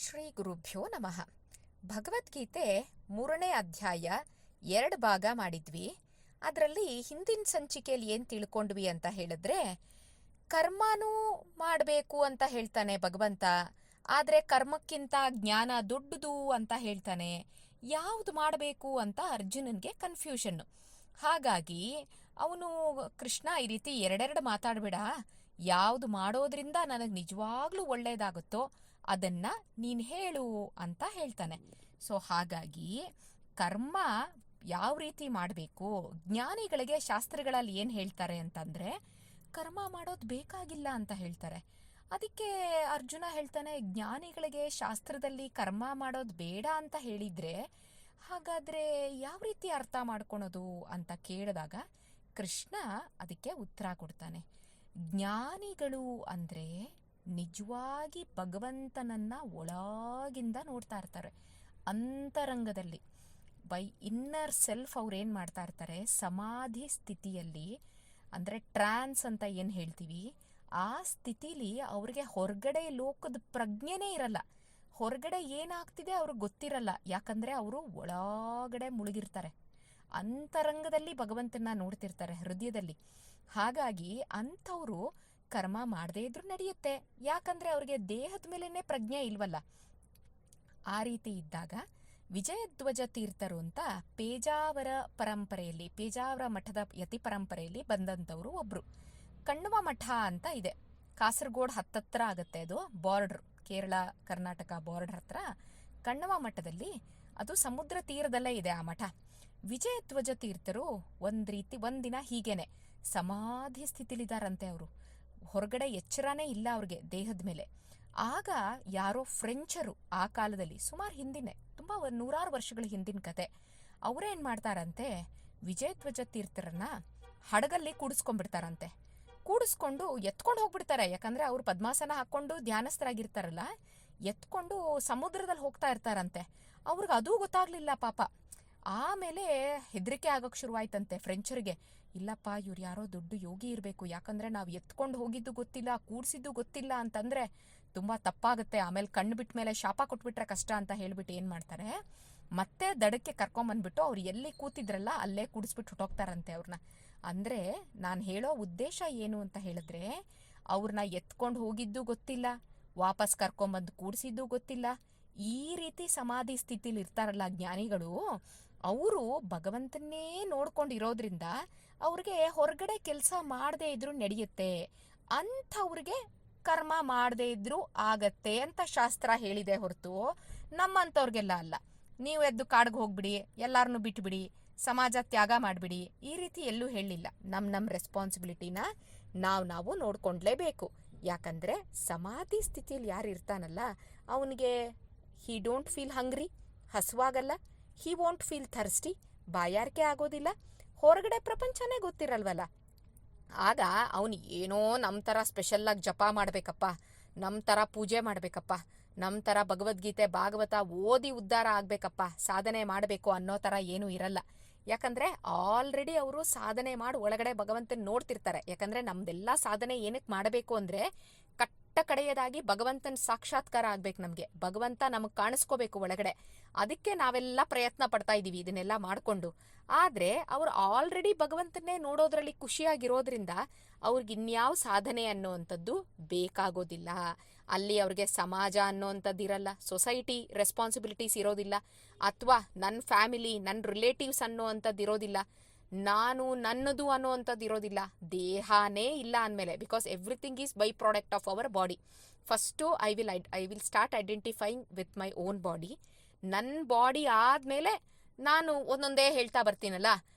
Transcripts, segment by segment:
ಶ್ರೀ ಗುರುಭ್ಯೋ ನಮಃ. ಭಗವದ್ಗೀತೆ 3ನೇ ಅಧ್ಯಾಯ 2 ಭಾಗ ಮಾಡಿದ್ವಿ. ಅದರಲ್ಲಿ ಹಿಂದಿನ ಸಂಚಿಕೆಯಲ್ಲಿ ಏನು ತಿಳ್ಕೊಂಡ್ವಿ ಅಂತ ಹೇಳಿದ್ರೆ, ಕರ್ಮನೂ ಮಾಡಬೇಕು ಅಂತ ಹೇಳ್ತಾನೆ ಭಗವಂತ, ಆದರೆ ಕರ್ಮಕ್ಕಿಂತ ಜ್ಞಾನ ದೊಡ್ಡದು ಅಂತ ಹೇಳ್ತಾನೆ. ಯಾವುದು ಮಾಡಬೇಕು ಅಂತ ಅರ್ಜುನನ್ಗೆ ಕನ್ಫ್ಯೂಷನ್ನು. ಹಾಗಾಗಿ ಅವನು ಕೃಷ್ಣ ಈ ರೀತಿ ಎರಡೆರಡು ಮಾತಾಡಬೇಡ, ಯಾವುದು ಮಾಡೋದ್ರಿಂದ ನನಗೆ ನಿಜವಾಗ್ಲೂ ಒಳ್ಳೇದಾಗುತ್ತೋ ಅದನ್ನ ನೀನು ಹೇಳು ಅಂತ ಹೇಳ್ತಾನೆ. ಸೊ ಹಾಗಾಗಿ ಕರ್ಮ ಯಾವ ರೀತಿ ಮಾಡಬೇಕು, ಜ್ಞಾನಿಗಳಿಗೆ ಶಾಸ್ತ್ರಗಳಲ್ಲಿ ಏನು ಹೇಳ್ತಾರೆ ಅಂತಂದರೆ ಕರ್ಮ ಮಾಡೋದು ಬೇಕಾಗಿಲ್ಲ ಅಂತ ಹೇಳ್ತಾರೆ. ಅದಕ್ಕೆ ಅರ್ಜುನ ಹೇಳ್ತಾನೆ, ಜ್ಞಾನಿಗಳಿಗೆ ಶಾಸ್ತ್ರದಲ್ಲಿ ಕರ್ಮ ಮಾಡೋದು ಬೇಡ ಅಂತ ಹೇಳಿದರೆ ಹಾಗಾದರೆ ಯಾವ ರೀತಿ ಅರ್ಥ ಮಾಡ್ಕೊಳೋದು ಅಂತ ಕೇಳಿದಾಗ ಕೃಷ್ಣ ಅದಕ್ಕೆ ಉತ್ತರ ಕೊಡ್ತಾನೆ. ಜ್ಞಾನಿಗಳು ಅಂದರೆ ನಿಜವಾಗಿ ಭಗವಂತನನ್ನ ಒಳಗಿಂದ ನೋಡ್ತಾ ಇರ್ತಾರೆ, ಅಂತರಂಗದಲ್ಲಿ ಬೈ ಇನ್ನರ್ ಸೆಲ್ಫ್. ಅವ್ರೇನು ಮಾಡ್ತಾ ಇರ್ತಾರೆ, ಸಮಾಧಿ ಸ್ಥಿತಿಯಲ್ಲಿ, ಅಂದರೆ ಟ್ರಾನ್ಸ್ ಅಂತ ಏನು ಹೇಳ್ತೀವಿ, ಆ ಸ್ಥಿತಿಲಿ ಅವ್ರಿಗೆ ಹೊರಗಡೆ ಲೋಕದ ಪ್ರಜ್ಞೆನೇ ಇರಲ್ಲ. ಹೊರಗಡೆ ಏನಾಗ್ತಿದೆ ಅವ್ರಿಗೆ ಗೊತ್ತಿರಲ್ಲ, ಯಾಕಂದರೆ ಅವರು ಒಳಗಡೆ ಮುಳುಗಿರ್ತಾರೆ, ಅಂತರಂಗದಲ್ಲಿ ಭಗವಂತನ ನೋಡ್ತಿರ್ತಾರೆ, ಹೃದಯದಲ್ಲಿ. ಹಾಗಾಗಿ ಅಂಥವರು ಕರ್ಮ ಮಾಡದೇ ಇದ್ರೂ ನಡೆಯುತ್ತೆ, ಯಾಕಂದರೆ ಅವ್ರಿಗೆ ದೇಹದ ಮೇಲೇ ಪ್ರಜ್ಞೆ ಇಲ್ವಲ್ಲ. ಆ ರೀತಿ ಇದ್ದಾಗ ವಿಜಯಧ್ವಜ ತೀರ್ಥರು ಅಂತ ಪೇಜಾವರ ಪರಂಪರೆಯಲ್ಲಿ, ಪೇಜಾವರ ಮಠದ ಯತಿ ಪರಂಪರೆಯಲ್ಲಿ ಬಂದಂಥವರು ಒಬ್ಬರು. ಕಣ್ವ ಮಠ ಅಂತ ಇದೆ, ಕಾಸರಗೋಡು ಹತ್ತತ್ರ ಆಗುತ್ತೆ, ಅದು ಬಾರ್ಡ್ರ್, ಕೇರಳ ಕರ್ನಾಟಕ ಬಾರ್ಡರ್ ಹತ್ರ ಕಣ್ವ ಮಠದಲ್ಲಿ. ಅದು ಸಮುದ್ರ ತೀರದಲ್ಲೇ ಇದೆ ಆ ಮಠ. ವಿಜಯಧ್ವಜ ತೀರ್ಥರು ಒಂದಿನ ಹೀಗೇನೆ ಸಮಾಧಿ ಸ್ಥಿತಿಲಿದ್ದಾರಂತೆ. ಅವರು ಹೊರಗಡೆ ಎಚ್ಚರನೇ ಇಲ್ಲ ಅವ್ರಿಗೆ ದೇಹದ ಮೇಲೆ. ಆಗ ಯಾರೋ ಫ್ರೆಂಚರು, ಆ ಕಾಲದಲ್ಲಿ ಸುಮಾರು ಹಿಂದಿನ, ತುಂಬ 100 ವರ್ಷಗಳ ಹಿಂದಿನ ಕತೆ, ಅವರೇನು ಮಾಡ್ತಾರಂತೆ, ವಿಜಯಧ್ವಜ ತೀರ್ಥರನ್ನ ಹಡಗಲ್ಲಿ ಕೂಡಿಸ್ಕೊಂಡ್ಬಿಡ್ತಾರಂತೆ. ಕೂಡಿಸ್ಕೊಂಡು ಎತ್ಕೊಂಡು ಹೋಗ್ಬಿಡ್ತಾರೆ, ಯಾಕಂದರೆ ಅವರು ಪದ್ಮಾಸನ ಹಾಕ್ಕೊಂಡು ಧ್ಯಾನಸ್ಥರಾಗಿರ್ತಾರಲ್ಲ, ಎತ್ಕೊಂಡು ಸಮುದ್ರದಲ್ಲಿ ಹೋಗ್ತಾ ಇರ್ತಾರಂತೆ. ಅವ್ರಿಗೆ ಅದೂ ಗೊತ್ತಾಗ್ಲಿಲ್ಲ ಪಾಪ. ಆಮೇಲೆ ಹೆದರಿಕೆ ಆಗೋಕ್ಕೆ ಶುರುವಾಯ್ತಂತೆ ಫ್ರೆಂಚರಿಗೆ. ಇಲ್ಲಪ್ಪ, ಇವ್ರು ಯಾರೋ ದೊಡ್ಡ ಯೋಗಿ ಇರಬೇಕು, ಯಾಕಂದರೆ ನಾವು ಎತ್ಕೊಂಡು ಹೋಗಿದ್ದು ಗೊತ್ತಿಲ್ಲ, ಕೂಡಿಸಿದ್ದು ಗೊತ್ತಿಲ್ಲ ಅಂತಂದರೆ ತುಂಬ ತಪ್ಪಾಗುತ್ತೆ, ಆಮೇಲೆ ಕಣ್ಣು ಬಿಟ್ಟ ಮೇಲೆ ಶಾಪ ಕೊಟ್ಬಿಟ್ರೆ ಕಷ್ಟ ಅಂತ ಹೇಳ್ಬಿಟ್ಟು ಏನು ಮಾಡ್ತಾರೆ, ಮತ್ತೆ ದಡಕ್ಕೆ ಕರ್ಕೊಂಬಂದ್ಬಿಟ್ಟು ಅವ್ರು ಎಲ್ಲಿ ಕೂತಿದ್ರಲ್ಲ ಅಲ್ಲೇ ಕೂಡಿಸ್ಬಿಟ್ಟು ಹೊಟ್ಟೋಗ್ತಾರಂತೆ ಅವ್ರನ್ನ. ಅಂದರೆ ನಾನು ಹೇಳೋ ಉದ್ದೇಶ ಏನು ಅಂತ ಹೇಳಿದ್ರೆ, ಅವ್ರನ್ನ ಎತ್ಕೊಂಡು ಹೋಗಿದ್ದು ಗೊತ್ತಿಲ್ಲ, ವಾಪಸ್ ಕರ್ಕೊಂಬಂದು ಕೂಡಿಸಿದ್ದು ಗೊತ್ತಿಲ್ಲ, ಈ ರೀತಿ ಸಮಾಧಿ ಸ್ಥಿತಿಲಿ ಇರ್ತಾರಲ್ಲ ಜ್ಞಾನಿಗಳು, ಅವರು ಭಗವಂತನ್ನೇ ನೋಡ್ಕೊಂಡಿರೋದ್ರಿಂದ ಅವ್ರಿಗೆ ಹೊರಗಡೆ ಕೆಲಸ ಮಾಡದೇ ಇದ್ರೂ ನಡೆಯುತ್ತೆ, ಅಂಥವ್ರಿಗೆ ಕರ್ಮ ಮಾಡದೇ ಇದ್ರೂ ಆಗತ್ತೆ ಅಂತ ಶಾಸ್ತ್ರ ಹೇಳಿದೆ ಹೊರತು ನಮ್ಮಂಥವ್ರಿಗೆಲ್ಲ ಅಲ್ಲ. ನೀವು ಎದ್ದು ಕಾಡಿಗೆ ಹೋಗ್ಬಿಡಿ, ಎಲ್ಲಾರನ್ನೂ ಬಿಟ್ಬಿಡಿ, ಸಮಾಜ ತ್ಯಾಗ ಮಾಡಿಬಿಡಿ, ಈ ರೀತಿ ಎಲ್ಲೂ ಹೇಳಿಲ್ಲ. ನಮ್ಮ ರೆಸ್ಪಾನ್ಸಿಬಿಲಿಟಿನ ನಾವು ನೋಡ್ಕೊಂಡ್ಲೇಬೇಕು. ಯಾಕಂದರೆ ಸಮಾಧಿ ಸ್ಥಿತಿಯಲ್ಲಿ ಯಾರು ಇರ್ತಾನಲ್ಲ ಅವನಿಗೆ ಹಿ ಡೋಂಟ್ ಫೀಲ್ ಹಂಗ್ರಿ, ಹಸುವಾಗಲ್ಲ, ಹಿ ವೋಂಟ್ ಫೀಲ್ ಥರ್ಸ್ಟಿ, ಬಾಯಾರಿಕೆ ಆಗೋದಿಲ್ಲ, ಹೊರಗಡೆ ಪ್ರಪಂಚನೇ ಗೊತ್ತಿರಲ್ವಲ್ಲ. ಆಗ ಅವನು ಏನೋ ನಮ್ಮ ಥರ ಸ್ಪೆಷಲ್ಲಾಗಿ ಜಪ ಮಾಡಬೇಕಪ್ಪ, ನಮ್ಮ ಥರ ಪೂಜೆ ಮಾಡಬೇಕಪ್ಪ, ನಮ್ಮ ಥರ ಭಗವದ್ಗೀತೆ ಭಾಗವತ ಓದಿ ಉದ್ಧಾರ ಆಗಬೇಕಪ್ಪ, ಸಾಧನೆ ಮಾಡಬೇಕು ಅನ್ನೋ ಥರ ಏನೂ ಇರಲ್ಲ. ಯಾಕಂದರೆ ಆಲ್ರೆಡಿ ಅವರು ಸಾಧನೆ ಮಾಡಿ ಒಳಗಡೆ ಭಗವಂತನ ನೋಡ್ತಿರ್ತಾರೆ. ಯಾಕಂದರೆ ನಮ್ದೆಲ್ಲ ಸಾಧನೆ ಏನಕ್ಕೆ ಮಾಡಬೇಕು ಅಂದರೆ ಕಡೆಯದಾಗಿ ಭಗವಂತನ ಸಾಕ್ಷಾತ್ಕಾರ ಆಗ್ಬೇಕು, ನಮಗೆ ಭಗವಂತ ನಮಗೆ ಕಾಣಿಸ್ಕೋಬೇಕು ಒಳಗಡೆ. ಅದಕ್ಕೆ ನಾವೆಲ್ಲ ಪ್ರಯತ್ನ ಪಡ್ತಾ ಇದ್ದೀವಿ ಇದನ್ನೆಲ್ಲ ಮಾಡಿಕೊಂಡು. ಆದರೆ ಅವರು ಆಲ್ರೆಡಿ ಭಗವಂತನ್ನೇ ನೋಡೋದ್ರಲ್ಲಿ ಖುಷಿಯಾಗಿರೋದ್ರಿಂದ ಅವ್ರಿಗೆ ಇನ್ಯಾವ ಸಾಧನೆ ಅನ್ನೋವಂಥದ್ದು ಬೇಕಾಗೋದಿಲ್ಲ. ಅಲ್ಲಿ ಅವ್ರಿಗೆ ಸಮಾಜ ಅನ್ನೋವಂಥದ್ದು ಇರಲ್ಲ, ಸೊಸೈಟಿ ರೆಸ್ಪಾನ್ಸಿಬಿಲಿಟೀಸ್ ಇರೋದಿಲ್ಲ, ಅಥವಾ ನನ್ನ ಫ್ಯಾಮಿಲಿ, ನನ್ನ ರಿಲೇಟಿವ್ಸ್ ಅನ್ನೋವಂಥದ್ದು ಇರೋದಿಲ್ಲ, ನಾನು ನನ್ನದು ಅನ್ನೋವಂಥದ್ದು ಇರೋದಿಲ್ಲ, ದೇಹನೇ ಇಲ್ಲ ಅಂದಮೇಲೆ. Because everything is by product of our body. First I will start identifying with my own body. ನನ್ನ ಬಾಡಿ ಆದಮೇಲೆ ನಾನು ಒಂದೊಂದೇ ಹೇಳ್ತಾ ಬರ್ತೀನಲ್ಲ,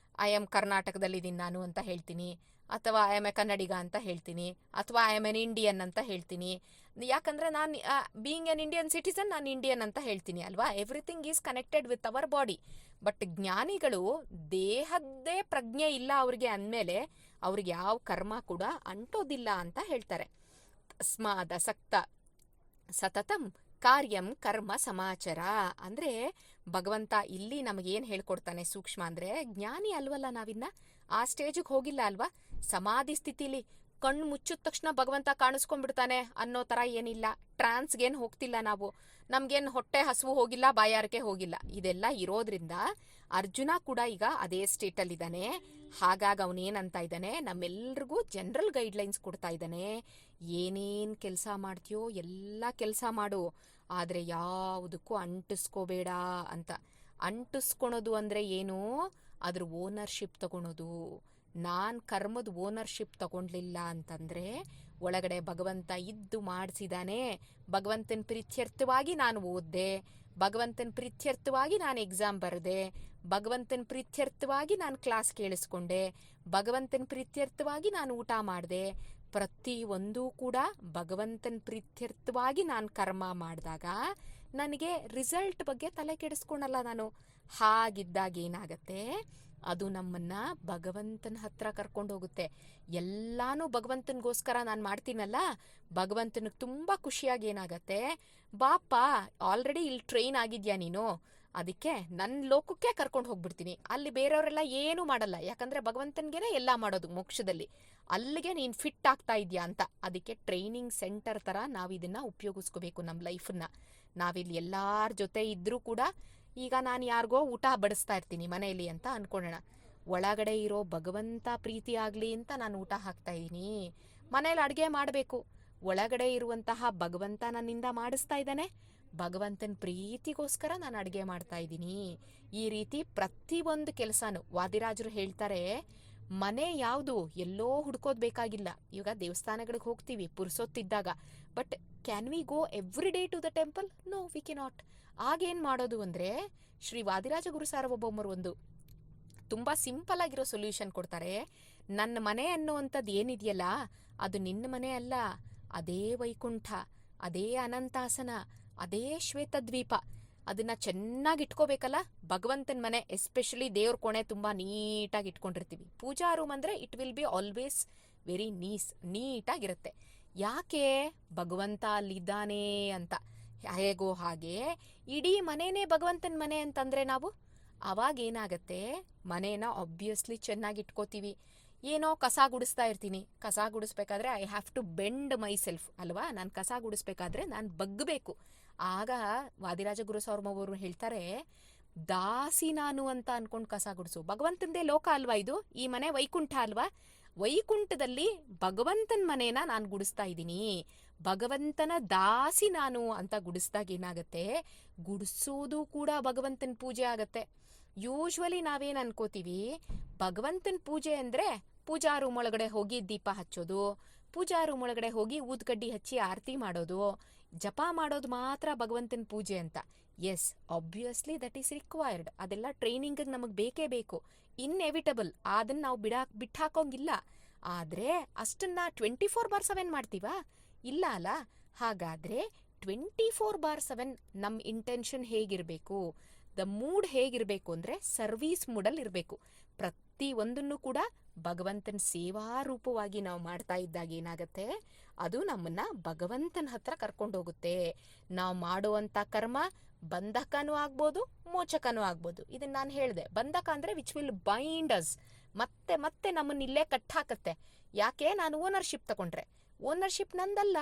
ಐ ಆಮ್ ಕರ್ನಾಟಕದಲ್ಲಿದ್ದೀನಿ ನಾನು ಅಂತ ಹೇಳ್ತೀನಿ, ಅಥವಾ ಐ ಆಮ್ ಎ ಕನ್ನಡಿಗ ಅಂತ ಹೇಳ್ತೀನಿ, ಅಥವಾ ಐ ಆಮ್ ಎನ್ ಇಂಡಿಯನ್ ಅಂತ ಹೇಳ್ತೀನಿ. ಯಾಕಂದರೆ ನಾನು ಬೀಯಿಂಗ್ ಎನ್ ಇಂಡಿಯನ್ ಸಿಟಿಸನ್, ನಾನು ಇಂಡಿಯನ್ ಅಂತ ಹೇಳ್ತೀನಿ ಅಲ್ವಾ. Everything is connected with our body. But ಜ್ಞಾನಿಗಳು ದೇಹದ್ದೇ ಪ್ರಜ್ಞೆ ಇಲ್ಲ ಅವ್ರಿಗೆ ಅಂದಮೇಲೆ ಅವ್ರಿಗೆ ಯಾವ ಕರ್ಮ ಕೂಡ ಅಂಟೋದಿಲ್ಲ ಅಂತ ಹೇಳ್ತಾರೆ. ತಸ್ಮಾದಸಕ್ತ ಸತತಂ ಕಾರ್ಯಂ ಕರ್ಮ ಸಮಾಚಾರ. ಅಂದರೆ ಭಗವಂತ ಇಲ್ಲಿ ನಮಗೇನು ಹೇಳ್ಕೊಡ್ತಾನೆ ಸೂಕ್ಷ್ಮ ಅಂದರೆ, ಜ್ಞಾನಿ ಅಲ್ವಲ್ಲ ನಾವಿನ್ನ, ಆ ಸ್ಟೇಜಿಗೆ ಹೋಗಿಲ್ಲ ಅಲ್ವಾ. ಸಮಾಧಿ ಸ್ಥಿತಿಲಿ ಕಣ್ಣು ಮುಚ್ಚಿದ ತಕ್ಷಣ ಭಗವಂತ ಕಾಣಿಸ್ಕೊಂಡ್ಬಿಡ್ತಾನೆ ಅನ್ನೋ ಥರ ಏನಿಲ್ಲ. ಟ್ರಾನ್ಸ್ಗೇನು ಹೋಗ್ತಿಲ್ಲ ನಾವು, ನಮ್ಗೇನು ಹೊಟ್ಟೆ ಹಸಿವು ಹೋಗಿಲ್ಲ, ಬಾಯಾರಿಕೆ ಹೋಗಿಲ್ಲ. ಇದೆಲ್ಲ ಇರೋದ್ರಿಂದ ಅರ್ಜುನ ಕೂಡ ಈಗ ಅದೇ ಸ್ಟೇಟಲ್ಲಿದ್ದಾನೆ. ಹಾಗಾಗಿ ಅವನೇನಂತ ಇದ್ದಾನೆ, ನಮ್ಮೆಲ್ರಿಗೂ ಜನರಲ್ ಗೈಡ್ಲೈನ್ಸ್ ಕೊಡ್ತಾ ಇದ್ದಾನೆ. ಏನೇನು ಕೆಲಸ ಮಾಡ್ತೀಯೋ ಎಲ್ಲ ಕೆಲಸ ಮಾಡು, ಆದರೆ ಯಾವುದಕ್ಕೂ ಅಂಟಿಸ್ಕೋಬೇಡ ಅಂತ. ಅಂಟಿಸ್ಕೊಳೋದು ಅಂದರೆ ಏನು? ಅದ್ರ ಓನರ್ಶಿಪ್ ತಗೊಳೋದು. ನಾನು ಕರ್ಮದ ಓನರ್ಶಿಪ್ ತಗೊಂಡ್ಲಿಲ್ಲ ಅಂತಂದರೆ ಒಳಗಡೆ ಭಗವಂತ ಇದ್ದು ಮಾಡಿಸಿದಾನೆ. ಭಗವಂತನ ಪ್ರೀತ್ಯರ್ಥವಾಗಿ ನಾನು ಓದಿದೆ, ಭಗವಂತನ ಪ್ರೀತ್ಯರ್ಥವಾಗಿ ನಾನು ಎಕ್ಸಾಮ್ ಬರೆದೆ, ಭಗವಂತನ ಪ್ರೀತ್ಯರ್ಥವಾಗಿ ನಾನು ಕ್ಲಾಸ್ ಕೇಳಿಸ್ಕೊಂಡೆ, ಭಗವಂತನ ಪ್ರೀತ್ಯರ್ಥವಾಗಿ ನಾನು ಊಟ ಮಾಡಿದೆ. ಪ್ರತಿಯೊಂದೂ ಕೂಡ ಭಗವಂತನ ಪ್ರೀತ್ಯರ್ಥವಾಗಿ ನಾನು ಕರ್ಮ ಮಾಡಿದಾಗ ನನಗೆ ರಿಸಲ್ಟ್ ಬಗ್ಗೆ ತಲೆ ಕೆಡಿಸ್ಕೊಳಲ್ಲ ನಾನು. ಹಾಗಿದ್ದಾಗ ಏನಾಗತ್ತೆ, ಅದು ನಮ್ಮನ್ನ ಭಗವಂತನ ಹತ್ರ ಕರ್ಕೊಂಡು ಹೋಗುತ್ತೆ. ಎಲ್ಲಾನು ಭಗವಂತನಿಗೋಸ್ಕರ ನಾನು ಮಾಡ್ತೀನಲ್ಲ, ಭಗವಂತನಿಗೆ ತುಂಬ ಖುಷಿಯಾಗಿ ಏನಾಗತ್ತೆ, ಬಾಪ ಆಲ್ರೆಡಿ ಇಲ್ಲಿ ಟ್ರೈನ್ ಆಗಿದ್ಯಾ ನೀನು, ಅದಕ್ಕೆ ನನ್ನ ಲೋಕಕ್ಕೆ ಕರ್ಕೊಂಡು ಹೋಗ್ಬಿಡ್ತೀನಿ. ಅಲ್ಲಿ ಬೇರೆಯವರೆಲ್ಲ ಏನೂ ಮಾಡಲ್ಲ, ಯಾಕಂದರೆ ಭಗವಂತನಿಗೇನೆ ಎಲ್ಲ ಮಾಡೋದು ಮೋಕ್ಷದಲ್ಲಿ. ಅಲ್ಲಿಗೆ ನೀನು ಫಿಟ್ ಆಗ್ತಾ ಇದೆಯಾ ಅಂತ. ಅದಕ್ಕೆ ಟ್ರೈನಿಂಗ್ ಸೆಂಟರ್ ಥರ ನಾವು ಇದನ್ನು ಉಪಯೋಗಿಸ್ಕೋಬೇಕು ನಮ್ಮ ಲೈಫನ್ನು. ನಾವಿಲ್ಲಿ ಎಲ್ಲರ ಜೊತೆ ಇದ್ದರೂ ಕೂಡ, ಈಗ ನಾನು ಯಾರಿಗೋ ಊಟ ಬಡಿಸ್ತಾ ಇರ್ತೀನಿ ಮನೆಯಲ್ಲಿ ಅಂತ ಅಂದ್ಕೊಳ್ಳೋಣ. ಒಳಗಡೆ ಇರೋ ಭಗವಂತ ಪ್ರೀತಿ ಆಗಲಿ ಅಂತ ನಾನು ಊಟ ಹಾಕ್ತಾ ಇದ್ದೀನಿ. ಮನೇಲಿ ಅಡುಗೆ ಮಾಡಬೇಕು, ಒಳಗಡೆ ಇರುವಂತಹ ಭಗವಂತ ನನ್ನಿಂದ ಮಾಡಿಸ್ತಾ ಇದ್ದಾನೆ. ಭಗವಂತನ ಪ್ರೀತಿಗೋಸ್ಕರ ನಾನು ಅಡುಗೆ ಮಾಡ್ತಾ ಇದ್ದೀನಿ. ಈ ರೀತಿ ಪ್ರತಿಯೊಂದು ಕೆಲಸನೂ ವಾದಿರಾಜರು ಹೇಳ್ತಾರೆ, ಮನೆ ಯಾವುದು ಎಲ್ಲೋ ಹುಡ್ಕೋದು ಬೇಕಾಗಿಲ್ಲ. ಈಗ ದೇವಸ್ಥಾನಗಳಿಗೆ ಹೋಗ್ತೀವಿ ಪುರ್ಸೊತ್ತಿದ್ದಾಗ, but can we go every day to the temple? No, we cannot. ಆಗೇನು ಮಾಡೋದು ಅಂದರೆ, ಶ್ರೀ ವಾದಿರಾಜ ಗುರು ಸಾರ್ವಭೌಮರು ಒಂದು ತುಂಬ ಸಿಂಪಲ್ ಆಗಿರೋ ಸೊಲ್ಯೂಷನ್ ಕೊಡ್ತಾರೆ. ನನ್ನ ಮನೆ ಅನ್ನುವಂಥದ್ದು ಏನಿದೆಯಲ್ಲ, ಅದು ನಿನ್ನ ಮನೆ ಅಲ್ಲ, ಅದೇ ವೈಕುಂಠ, ಅದೇ ಅನಂತಾಸನ, ಅದೇ ಶ್ವೇತದ್ವೀಪ. ಅದನ್ನ ಚೆನ್ನಾಗಿ ಇಟ್ಕೋಬೇಕಲ್ಲ ಭಗವಂತನ ಮನೆ. ಎಸ್ಪೆಷಲಿ ದೇವ್ರ ಕೋಣೆ ತುಂಬ ನೀಟಾಗಿ ಇಟ್ಕೊಂಡಿರ್ತೀವಿ. ಪೂಜಾ ರೂಮ್ ಅಂದರೆ it will be always very ನೀಟಾಗಿರುತ್ತೆ. ಯಾಕೆ? ಭಗವಂತ ಅಲ್ಲಿದ್ದಾನೆ ಅಂತ. ಹೇಗೋ ಹಾಗೆ ಇಡೀ ಮನೆನೇ ಭಗವಂತನ ಮನೆ ಅಂತಂದರೆ ನಾವು ಅವಾಗೇನಾಗತ್ತೆ, ಮನೇನ ಆಬ್ವಿಯಸ್ಲಿ ಚೆನ್ನಾಗಿ ಇಟ್ಕೋತೀವಿ. ಏನೋ ಕಸ ಗುಡಿಸ್ತಾ ಇರ್ತೀನಿ, ಕಸ ಗುಡಿಸ್ಬೇಕಾದ್ರೆ I have to bend myself ಅಲ್ವಾ. ನಾನು ಕಸ ಗುಡಿಸ್ಬೇಕಾದ್ರೆ ನಾನು ಬಗ್ಗಬೇಕು. ಆಗ ವಾದಿರಾಜ ಗುರು ಸಾರ್ವಭೌಮರು ಹೇಳ್ತಾರೆ, ದಾಸಿ ನಾನು ಅಂತ ಅನ್ಕೊಂಡು ಕಸ ಗುಡಿಸು. ಭಗವಂತಂದೇ ಲೋಕ ಅಲ್ವಾ ಇದು, ಈ ಮನೆ ವೈಕುಂಠ ಅಲ್ವಾ. ವೈಕುಂಠದಲ್ಲಿ ಭಗವಂತನ ಮನೇನ ನಾನು ಗುಡಿಸ್ತಾ ಇದ್ದೀನಿ, ಭಗವಂತನ ದಾಸಿ ನಾನು ಅಂತ ಗುಡಿಸ್ದಾಗ ಏನಾಗತ್ತೆ, ಗುಡಿಸೋದು ಕೂಡ ಭಗವಂತನ ಪೂಜೆ ಆಗತ್ತೆ. ಯೂಶ್ವಲಿ ನಾವೇನು ಅನ್ಕೋತೀವಿ, ಭಗವಂತನ ಪೂಜೆ ಅಂದರೆ ಪೂಜಾ ರೂಮ್ ಒಳಗಡೆ ಹೋಗಿ ದೀಪ ಹಚ್ಚೋದು, ಪೂಜಾ ರೂಮ್ ಒಳಗಡೆ ಹೋಗಿ ಊದ್ಕಡ್ಡಿ ಹಚ್ಚಿ ಆರತಿ ಮಾಡೋದು, ಜಪ ಮಾಡೋದು ಮಾತ್ರ ಭಗವಂತನ ಪೂಜೆ ಅಂತ. Yes, obviously that is required. ಅದೆಲ್ಲ ಟ್ರೈನಿಂಗಿಗೆ ನಮಗೆ ಬೇಕೇ ಬೇಕು, ಇನ್ಎವಿಟಬಲ್. ಅದನ್ನು ನಾವು ಬಿಟ್ಟಾಕೋಂಗಿಲ್ಲ. ಆದರೆ ಅಷ್ಟನ್ನ 24/7 ಮಾಡ್ತೀವಾ? ಇಲ್ಲ ಅಲ್ಲ. ಹಾಗಾದರೆ 24/7 ನಮ್ಮ ಇಂಟೆನ್ಷನ್ ಹೇಗಿರಬೇಕು, ದ ಮೂಡ್ ಹೇಗಿರಬೇಕು ಅಂದರೆ ಸರ್ವೀಸ್ ಮೂಡಲ್ಲಿ ಇರಬೇಕು. ಪ್ರತಿಯೊಂದನ್ನು ಕೂಡ ಭಗವಂತನ ಸೇವಾ ರೂಪವಾಗಿ ನಾವು ಮಾಡ್ತಾ ಇದ್ದಾಗ ಏನಾಗತ್ತೆ, ಅದು ನಮ್ಮನ್ನ ಭಗವಂತನ ಹತ್ರ ಕರ್ಕೊಂಡು ಹೋಗುತ್ತೆ. ನಾವು ಮಾಡುವಂಥ ಕರ್ಮ ಬಂಧಕನೂ ಆಗ್ಬೋದು, ಮೋಚಕನೂ ಆಗ್ಬೋದು. ಇದನ್ನು ನಾನು ಹೇಳಿದೆ. ಬಂಧಕ ಅಂದರೆ ವಿಚ್ ವಿಲ್ ಬೈಂಡ್ ಅಸ್, ಮತ್ತೆ ಮತ್ತೆ ನಮ್ಮನ್ನ ಇಲ್ಲೇ ಕಟ್ಟಾಕತ್ತೆ. ಯಾಕೆ? ನಾನು ಓನರ್ಶಿಪ್ ತಗೊಂಡ್ರೆ. ಓನರ್ಶಿಪ್ ನಂದಲ್ಲ,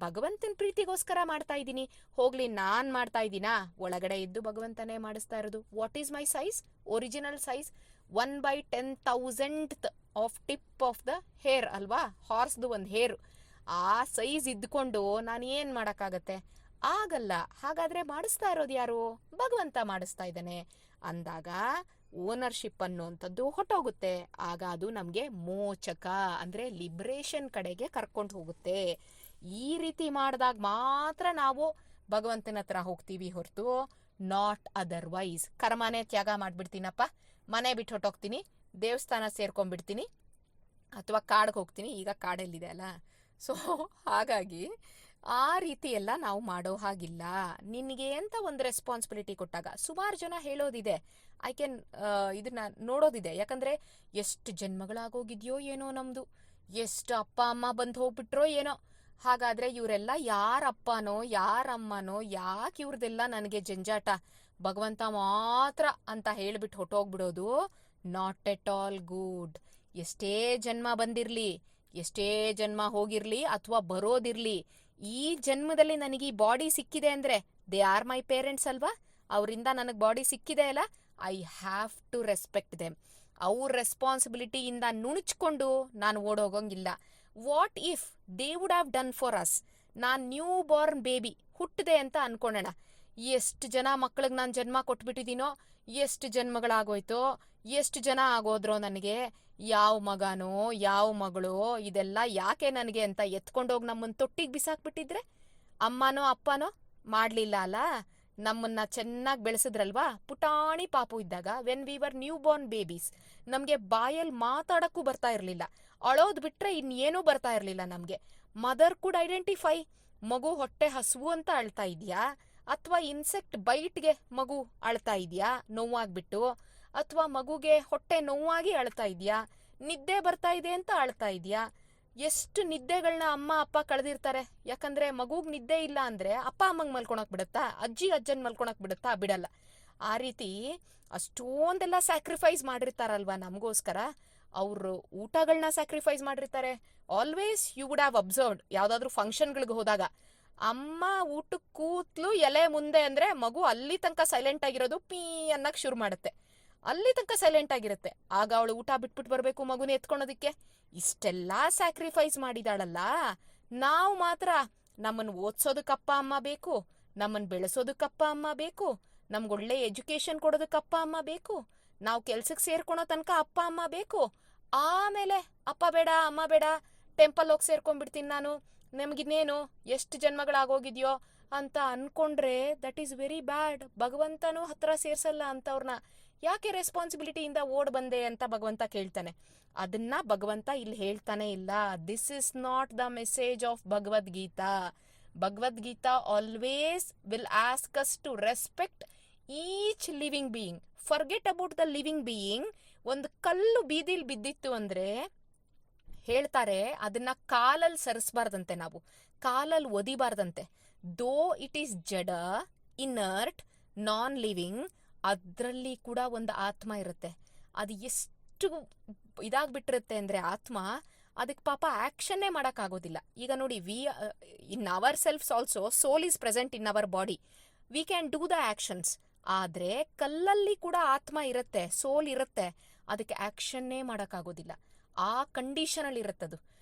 ಭಗವಂತನ ಪ್ರೀತಿಗೋಸ್ಕರ ಮಾಡ್ತಾ ಇದ್ದೀನಿ. ಹೋಗ್ಲಿ, ನಾನು ಮಾಡ್ತಾ ಇದ್ದೀನಾ? ಒಳಗಡೆ ಇದ್ದು ಭಗವಂತನೇ ಮಾಡಿಸ್ತಾ ಇರೋದು. What is my size? Original size 1/10,000th of tip of the hair ಅಲ್ವಾ, ಹಾರ್ಸ್ದು ಒಂದು ಹೇರು. ಆ ಸೈಜ್ ಇದ್ಕೊಂಡು ನಾನು ಏನು ಮಾಡೋಕ್ಕಾಗತ್ತೆ? ಆಗಲ್ಲ. ಹಾಗಾದರೆ ಮಾಡಿಸ್ತಾ ಇರೋದು ಯಾರು? ಭಗವಂತ ಮಾಡಿಸ್ತಾ ಇದ್ದಾನೆ ಅಂದಾಗ ಓನರ್ಶಿಪ್ ಅನ್ನುವಂಥದ್ದು ಹೊಟ್ಟೋಗುತ್ತೆ. ಆಗ ಅದು ನಮಗೆ ಮೋಚಕ ಅಂದರೆ ಲಿಬ್ರೇಷನ್ ಕಡೆಗೆ ಕರ್ಕೊಂಡು ಹೋಗುತ್ತೆ. ಈ ರೀತಿ ಮಾಡಿದಾಗ ಮಾತ್ರ ನಾವು ಭಗವಂತನ ಹತ್ರ ಹೋಗ್ತೀವಿ ಹೊರತು ನಾಟ್ ಅದರ್ವೈಸ್. ಕರ್ಮನೇ ತ್ಯಾಗ ಮಾಡಿಬಿಡ್ತೀನಪ್ಪ, ಮನೆ ಬಿಟ್ಟು ಹೊಟ್ಟೋಗ್ತೀನಿ, ದೇವಸ್ಥಾನ ಸೇರ್ಕೊಂಡ್ಬಿಡ್ತೀನಿ, ಅಥವಾ ಕಾಡಿಗೆ ಹೋಗ್ತೀನಿ. ಈಗ ಕಾಡಲ್ಲಿದೆ ಅಲ್ಲ. ಸೊ ಹಾಗಾಗಿ ಆ ರೀತಿ ಎಲ್ಲ ನಾವು ಮಾಡೋ ಹಾಗಿಲ್ಲ. ನಿನಗೆ ಅಂತ ಒಂದು ರೆಸ್ಪಾನ್ಸಿಬಿಲಿಟಿ ಕೊಟ್ಟಾಗ ಸುಮಾರು ಜನ ಹೇಳೋದಿದೆ, ಐ ಕ್ಯಾನ್ ಇದನ್ನ ನೋಡೋದಿದೆ. ಯಾಕಂದರೆ ಎಷ್ಟು ಜನ್ಮಗಳಾಗೋಗಿದೆಯೋ ಏನೋ ನಮ್ಮದು, ಎಷ್ಟು ಅಪ್ಪ ಅಮ್ಮ ಬಂದು ಹೋಗ್ಬಿಟ್ರೋ ಏನೋ. ಹಾಗಾದರೆ ಇವರೆಲ್ಲ ಯಾರಪ್ಪನೋ ಯಾರಮ್ಮನೋ, ಯಾಕೆ ಇವ್ರದೆಲ್ಲ ನನಗೆ ಜಂಜಾಟ, ಭಗವಂತ ಮಾತ್ರ ಅಂತ ಹೇಳಿಬಿಟ್ಟು ಹೊಟ್ಟೋಗ್ಬಿಡೋದು ನಾಟ್ ಎಟ್ ಆಲ್ ಗುಡ್. ಎಷ್ಟೇ ಜನ್ಮ ಬಂದಿರಲಿ, ಎಷ್ಟೇ ಜನ್ಮ ಹೋಗಿರ್ಲಿ ಅಥವಾ ಬರೋದಿರ್ಲಿ, ಈ ಜನ್ಮದಲ್ಲಿ ನನಗೆ ಈ ಬಾಡಿ ಸಿಕ್ಕಿದೆ ಅಂದ್ರೆ ದೇ ಆರ್ ಮೈ ಪೇರೆಂಟ್ಸ್ ಅಲ್ವಾ? ಅವರಿಂದ ನನಗೆ ಬಾಡಿ ಸಿಕ್ಕಿದೆ ಅಲ್ಲ, I have to respect them. ಅವ್ರ ರೆಸ್ಪಾನ್ಸಿಬಿಲಿಟಿಯಿಂದ ನುಣುಚ್ಕೊಂಡು ನಾನು ಓಡೋಗಂಗಿಲ್ಲ. What if they would have done for us? ನಾನು ನ್ಯೂ ಬಾರ್ನ್ ಬೇಬಿ ಹುಟ್ಟಿದೆ ಅಂತ ಅನ್ಕೊಳ್ಳೋಣ. ಎಷ್ಟು ಜನ ಮಕ್ಳಿಗೆ ನಾನು ಜನ್ಮ ಕೊಟ್ಬಿಟ್ಟಿದ್ದೀನೋ, ಎಷ್ಟು ಜನ್ಮಗಳಾಗೋಯ್ತೋ, ಎಷ್ಟು ಜನ ಆಗೋದ್ರೋ ನನಗೆ, ಯಾವ ಮಗನೋ ಯಾವ ಮಗಳೋ ಇದೆಲ್ಲ ಯಾಕೆ ನನಗೆ ಅಂತ ಎತ್ಕೊಂಡೋಗಿ ನಮ್ಮನ್ನು ತೊಟ್ಟಿಗೆ ಬಿಸಾಕ್ಬಿಟ್ಟಿದ್ರೆ, ಅಮ್ಮನೋ ಅಪ್ಪನೋ ಮಾಡಲಿಲ್ಲ ಅಲ್ಲ, ನಮ್ಮನ್ನ ಚೆನ್ನಾಗಿ ಬೆಳೆಸಿದ್ರಲ್ವಾ ಪುಟಾಣಿ ಪಾಪು ಇದ್ದಾಗ. When we were new Born babies, ನಮಗೆ ಬಾಯಲ್ಲಿ ಮಾತಾಡಕ್ಕೂ ಬರ್ತಾ ಇರಲಿಲ್ಲ, ಅಳೋದು ಬಿಟ್ರೆ ಇನ್ನೇನೂ ಬರ್ತಾ ಇರಲಿಲ್ಲ ನಮಗೆ. ಮದರ್ ಕುಡ್ ಐಡೆಂಟಿಫೈ, ಮಗು ಹೊಟ್ಟೆ ಹಸುವು ಅಂತ ಅಳ್ತಾ ಇದೆಯಾ, ಅಥವಾ ಇನ್ಸೆಕ್ಟ್ ಬೈಟ್ಗೆ ಮಗು ಅಳ್ತಾ ಇದೆಯಾ ನೋವಾಗ್ಬಿಟ್ಟು, ಅಥವಾ ಮಗುಗೆ ಹೊಟ್ಟೆ ನೋವಾಗಿ ಅಳ್ತಾ ಇದೆಯಾ, ನಿದ್ದೆ ಬರ್ತಾ ಇದೆ ಅಂತ ಅಳ್ತಾ ಇದೆಯಾ. ಎಷ್ಟು ನಿದ್ದೆಗಳನ್ನ ಅಮ್ಮ ಅಪ್ಪ ಕಳೆದಿರ್ತಾರೆ. ಯಾಕಂದ್ರೆ ಮಗುಗ್ ನಿದ್ದೆ ಇಲ್ಲ ಅಂದ್ರೆ ಅಪ್ಪ ಅಮ್ಮಂಗೆ ಮಲ್ಕೊಳಕ್ ಬಿಡುತ್ತಾ, ಅಜ್ಜಿ ಅಜ್ಜನ್ ಮಲ್ಕೊಳಕ್ ಬಿಡುತ್ತಾ? ಬಿಡಲ್ಲ. ಆ ರೀತಿ ಅಷ್ಟೊಂದೆಲ್ಲ ಸ್ಯಾಕ್ರಿಫೈಸ್ ಮಾಡಿರ್ತಾರಲ್ವಾ ನಮಗೋಸ್ಕರ. ಅವರು ಊಟಗಳನ್ನ ಸ್ಯಾಕ್ರಿಫೈಸ್ ಮಾಡಿರ್ತಾರೆ. Always you would have observed, ಯಾವ್ದಾದ್ರು ಫಂಕ್ಷನ್ಗಳಿಗೆ ಹೋದಾಗ ಅಮ್ಮ ಊಟಕ್ಕೆ ಕೂತ್ಲು ಎಲೆ ಮುಂದೆ ಅಂದ್ರೆ ಮಗು ಅಲ್ಲಿ ತನಕ ಸೈಲೆಂಟ್ ಆಗಿರೋದು, ಪೀ ಅನ್ನಕ್ ಶುರು ಮಾಡುತ್ತೆ. ಅಲ್ಲಿ ತನಕ ಸೈಲೆಂಟ್ ಆಗಿರುತ್ತೆ. ಆಗ ಅವಳು ಊಟ ಬಿಟ್ಬಿಟ್ಟು ಬರಬೇಕು ಮಗುನ ಎತ್ಕೊಳೋದಕ್ಕೆ. ಇಷ್ಟೆಲ್ಲ ಸ್ಯಾಕ್ರಿಫೈಸ್ ಮಾಡಿದಾಳಲ್ಲ, ನಾವು ಮಾತ್ರ ನಮ್ಮನ್ನು ಓದ್ಸೋದಕ್ಕೆ ಅಪ್ಪ ಅಮ್ಮ ಬೇಕು, ನಮ್ಮನ್ನು ಬೆಳೆಸೋದಕ್ಕೆ ಅಪ್ಪ ಅಮ್ಮ ಬೇಕು, ನಮ್ಗೊಳ್ಳೆ ಎಜುಕೇಶನ್ ಕೊಡೋದಕ್ಕೆ ಅಪ್ಪ ಅಮ್ಮ ಬೇಕು, ನಾವು ಕೆಲ್ಸಕ್ಕೆ ಸೇರ್ಕೊಳೋ ತನಕ ಅಪ್ಪ ಅಮ್ಮ ಬೇಕು. ಆಮೇಲೆ ಅಪ್ಪ ಬೇಡ ಅಮ್ಮ ಬೇಡ, ಟೆಂಪಲ್ ಹೋಗಿ ಸೇರ್ಕೊಂಡ್ಬಿಡ್ತೀನಿ ನಾನು, ನಮಗಿನ್ನೇನು ಎಷ್ಟು ಜನ್ಮಗಳಾಗೋಗಿದ್ಯೋ ಅಂತ ಅನ್ಕೊಂಡ್ರೆ ದಟ್ ಈಸ್ ವೆರಿ ಬ್ಯಾಡ್. ಭಗವಂತನೂ ಹತ್ರ ಸೇರ್ಸಲ್ಲ ಅಂತವ್ರನ್ನ. ಯಾಕೆ ರೆಸ್ಪಾನ್ಸಿಬಿಲಿಟಿಯಿಂದ ಓಡ್ ಬಂದೆ ಅಂತ ಭಗವಂತ ಕೇಳ್ತಾನೆ. ಅದನ್ನ ಭಗವಂತ ಇಲ್ಲಿ ಹೇಳ್ತಾನೆ ಇಲ್ಲ. This is not the message of Bhagavad Gita. Bhagavad Gita always will ask us to respect each living being. Forget about the living being. ಒಂದು ಕಲ್ಲು ಬೀದಿಲ್ ಬಿದ್ದಿತ್ತು ಅಂದ್ರೆ ಹೇಳ್ತಾರೆ ಅದನ್ನ ಕಾಲಲ್ಲಿ ಸರಿಸಬಾರ್ದಂತೆ, ನಾವು ಕಾಲಲ್ಲಿ ಒದಿಬಾರ್ದಂತೆ. ದೋ ಇಟ್ ಈಸ್ ಜಡ, ಇನರ್ಟ್, ನಾನ್ ಲಿವಿಂಗ್, ಅದರಲ್ಲಿ ಕೂಡ ಒಂದು ಆತ್ಮ ಇರುತ್ತೆ. ಅದು ಎಷ್ಟು ಇದಾಗ್ಬಿಟ್ಟಿರುತ್ತೆ ಅಂದ್ರೆ ಆತ್ಮ, ಅದಕ್ಕೆ ಪಾಪ ಆಕ್ಷನ್ನೇ ಮಾಡೋಕ್ಕಾಗೋದಿಲ್ಲ. ಈಗ ನೋಡಿ, in our selfs also soul is present in our body, we can do the actions. ಆದರೆ ಕಲ್ಲಲ್ಲಿ ಕೂಡ ಆತ್ಮ ಇರುತ್ತೆ, ಸೋಲ್ ಇರುತ್ತೆ, ಅದಕ್ಕೆ ಆಕ್ಷನ್ನೇ ಮಾಡೋಕ್ಕಾಗೋದಿಲ್ಲ. ಆ ಕಂಡೀಷನಲ್ಲಿ ಇರುತ್ತದು.